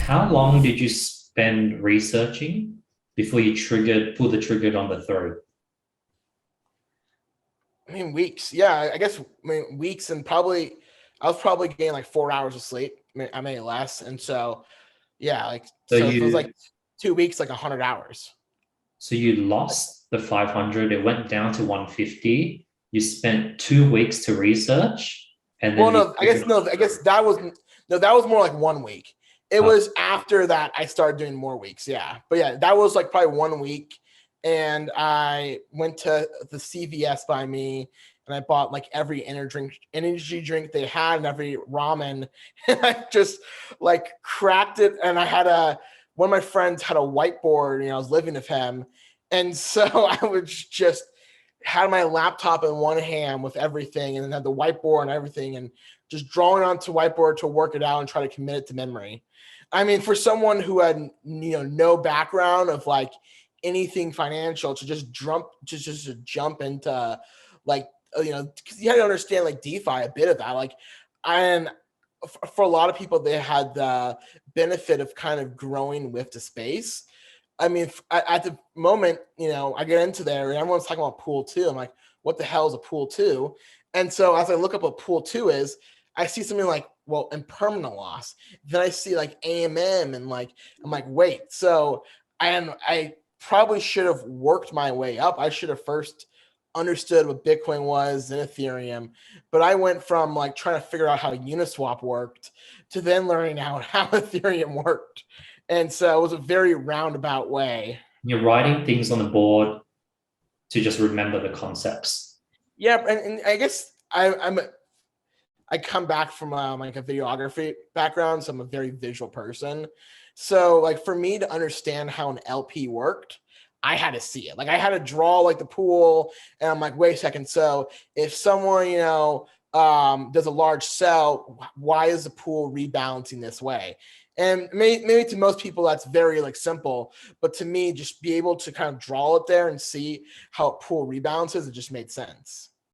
How long did you spend researching before you pulled the trigger on the throw? I mean, weeks. Yeah, I guess weeks, and probably I was probably getting like 4 hours of sleep. I may less, and so yeah, like So so if it was like you 2 weeks, like 100 hours. so you lost the 500, it went down to 150. You spent 2 weeks to research, and Well, then you no, I triggered guess on no, the I throw. guess that was no, that was more like 1 week. It Uh, was after that I started doing more weeks. Yeah, but yeah, that was like probably 1 week, and I went to the CVS by me, and I bought like every energy drink they had, and every ramen, and I just like cracked it. And I had one of my friends had a whiteboard, and I was living with him, and so I was just had my laptop in one hand with everything, and then had the whiteboard and everything, and just drawing onto whiteboard to work it out and try to commit it to memory. I mean, for someone who had no background of like anything financial, to just to jump into like because you had to understand like DeFi a bit of that. Like, and for a lot of people, they had the benefit of kind of growing with the space. I mean, at the moment, I get into there and everyone's talking about pool two. I'm like, what the hell is a pool two? And so as I look up what pool two is, I see something like, well, impermanent loss. Then I see like AMM, and like, I'm like, wait. So I probably should have worked my way up. I should have first understood what Bitcoin was and Ethereum. But I went from like trying to figure out how Uniswap worked to then learning how Ethereum worked. And so it was a very roundabout way. you're writing things on the board to just remember the concepts. Yeah, and I guess I come back from like a videography background, so I'm a very visual person. So like for me to understand how an LP worked, I had to see it. Like I had to draw like the pool, and I'm like, wait a second. So if someone does a large sell, why is the pool rebalancing this way? And maybe to most people that's very like simple, but to me, just be able to kind of draw it there and see how a pool rebalances, it just made sense.